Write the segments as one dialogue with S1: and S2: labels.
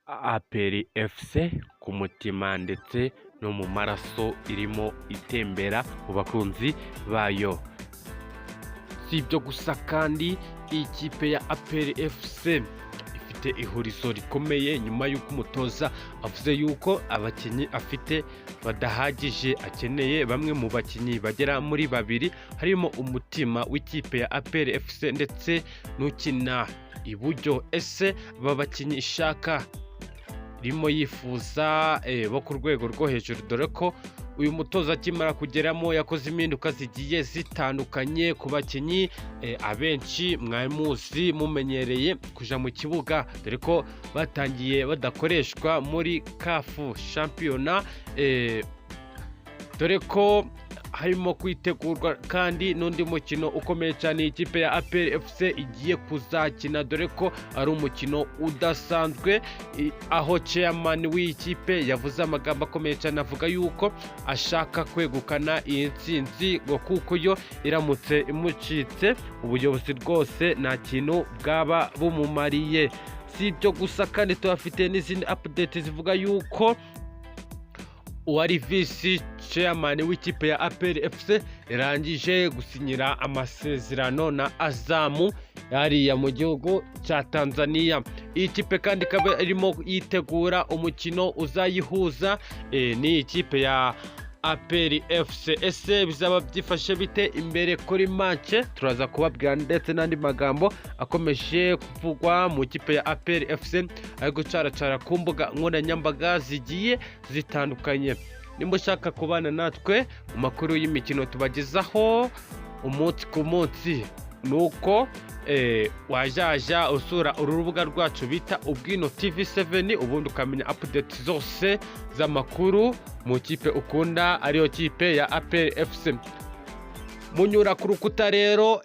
S1: APR FC ku mutima ndetse no mu maraso irimo itembera mu bakunzi bayo. Si ibyo gusa kandi ikipe ya APR FC ifite ihurizo rikomeye nyuma y'uko umutoza avuze yuko abakinnyi afite badahagije, akeneye bamwe mu bakinnyi bagera muri babiri, harimo umutima w'ikipe ya APR FC ndetse n'ukina iburyo. Ese aba bakinnyi ishaka irimo yifuza bo ku rwego rwo hejuru, dore ko uyu mutoza akimara kugeramo yakoze impinduka zigiye zitandukanye ku bakinnyi abenshi mwari muzi mumenyereye kuja mu kibuga, dore ko batangiye badakoreshwa muri CAF shampiyona, dore ko harimo kwitegurwa kandi n'undi mukino ukomeye cyane ikipe ya APR FC igiye kuzakina, dore ko ari umukino udasanzwe, aho chairman w'ikipe yavuze amagambo akomeye cyane avuga yuko ashaka kwegukana iyi ntsinzi ngo kuko yo iramutse imucitse ubuyobozi rwose nta kintu bwaba bumumariye. Si ibyo gusa kandi tubafite n'izindi update zivuga yuko uwari vice chairman w'ikipe ya APR FC yarangije gusinyira amasezerano na Azamu yariya mu gihugu cya Tanzania. Iyi kipe kandi ikaba irimo yitegura umukino uzayihuza ni ikipe ya APR FC. Ese bizaba byifashe bite imbere kuri match? Turaza kubabwira ndetse n'andi magambo akomeje kuvugwa mu kipe ya APR FC ari gucaracara ku mbuga nkoranyambaga zigiye zitandukanye. Nimba ushaka kubana natwe mu makuru y'imikino tubagezaho umunsi ku munsi, nuko wajaja usura uru rubuga rwacu bita Ubwino TV7 ubundi ukamenya update zose z'amakuru mu kipe ukunda ariyo kipe ya APR FC. Munyura ku rukuta rero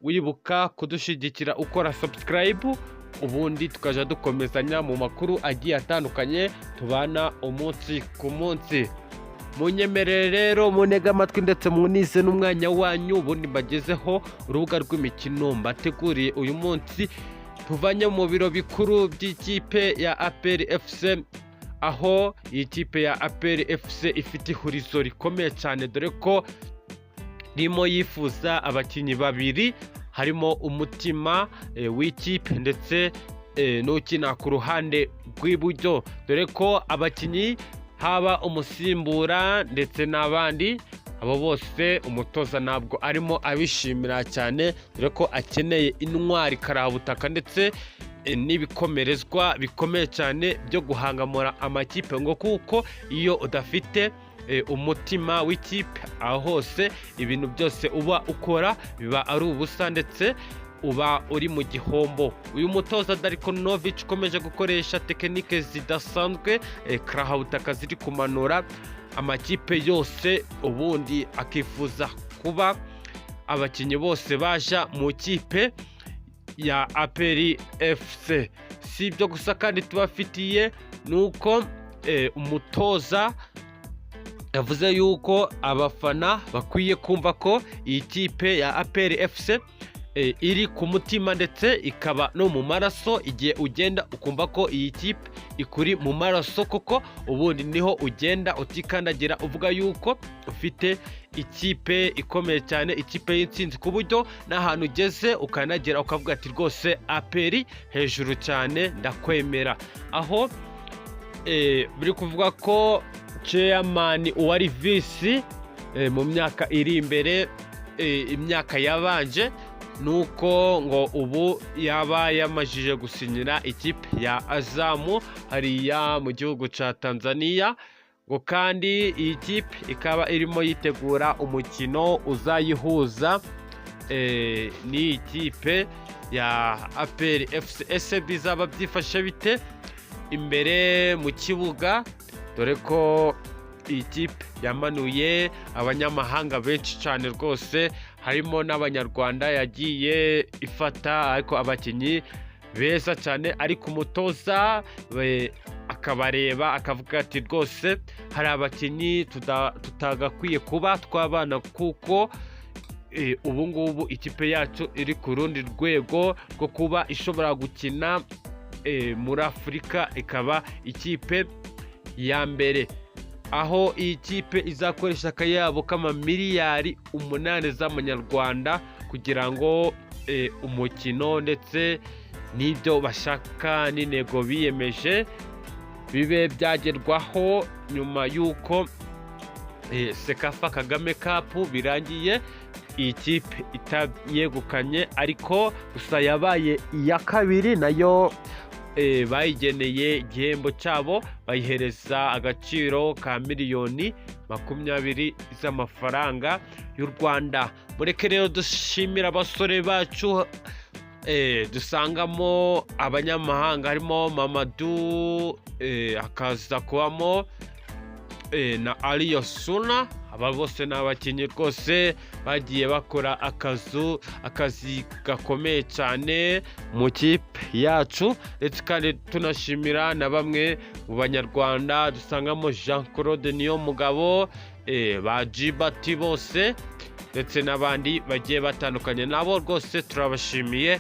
S1: wibuka kudushigikira ukora subscribe, ubundi tukaja dukomezanya mu makuru agiye atandukanye tubana umunsi ku munsi. Munyemerere rero munega amatwi ndetse munize n'umwanya wanyu, ubundi mbagezeho urubuga rw'imikino mbateguriye uyu munsi tuvanye mu biro bikuru by'ikipe ya APR FC, aho iyi kipe ya APR FC ifite ihurizo rikomeye cyane, dore ko rimo yifuza abakinnyi babiri, harimo umutima w'ikipe ndetse n'ukina ku ruhande rw'iburyo, dore ko abakinnyi haba umusimbura ndetse n'abandi abo bose umutoza ntabwo arimo abishimira cyane, dore ko akeneye intwari karabutaka ndetse n'ibikomerezwa bikomeye cyane byo guhangamura amakipe, ngo kuko iyo udafite umutima w'ikipe aho hose ibintu byose uba ukora biba ari ubusa ndetse uba uri mu gihombo. Uyu mutoza Darko Novic ukomeje gukoresha tekinike zidasanzwe karabutaka ziri kumanura amakipe yose, ubundi akifuza kuba abakinnyi bose baja mu kipe ya APR FC. Si ibyo gusa kandi tubafitiye nuko umutoza yavuze yuko abafana bakwiye kumva ko iyi kipe ya APR FC iri ku mutima ndetse ikaba no mu maraso. Igihe ugenda ukumva ko iyi kipe ikuri mu maraso koko, ubundi niho ugenda utikandagira uvuga yuko ufite ikipe ikomeye cyane, ikipe y'intsinzi, ku buryo n'ahantu ugeze ukanagera ukavuga ati rwose APR hejuru cyane ndakwemera. Aho biri kuvuga ko chairman uwari vice mu myaka iri imbere, imyaka yabanje, nuko ngo ubu yaba yamajije gusinyira ikipe ya Azamu hariya mu gihugu cya Tanzania, ngo kandi iyi kipe ikaba irimo yitegura umukino uzayihuza n'iyi kipe ya APR FC. Ese bizaba byifashe bite imbere mu kibuga, dore ko iyi kipe yamanuye abanyamahanga benshi cyane rwose, harimo n'abanyarwanda yagiye ifata, ariko abakinnyi beza cyane, ariko umutoza akabareba akavuga ati rwose hari abakinnyi tutagakwiye kuba twabana, kuko ubu ngubu ikipe yacu iri ku rundi rwego rwo kuba ishobora gukina muri Afurika ikaba ikipe ya mbere, aho iyi kipe izakoresha akayabo k'amamiliyari 8 z'amanyarwanda kugira ngo umukino ndetse n'ibyo bashaka n'intego biyemeje bibe byagerwaho nyuma y'uko Sekafa Kagame Cup birangiye. Iyi kipe itayegukanye ariko gusa yabaye iya kabiri, nayo bayigeneye igihembo cyabo, bayihereza agaciro ka miliyoni 20 z'amafaranga y'u Rwanda. Mureke rero dushimira abasore bacu dusangamo abanyamahanga, harimo Mamadou, hakaza kubamo na Aliyo Suna. Aba bose ni abakinnyi rwose bagiye bakora akazi gakomeye cyane mu kipe yacu, ndetse kandi tunashimira na bamwe mu banyarwanda dusangamo Jean Claude Niyomugabo, ba Jibati bose ndetse n'abandi bagiye batandukanye. Nabo rwose turabashimiye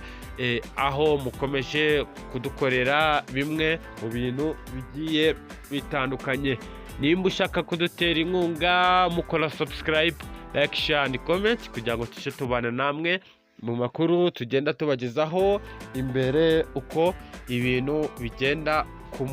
S1: aho mukomeje kudukorera bimwe mu bintu bigiye bitandukanye. Nimba ushaka kudutera inkunga, mukora subscribe, like, share and comment kugira ngo tujye tubana namwe mu makuru tugenda tubagezaho imbere uko ibintu bigenda ku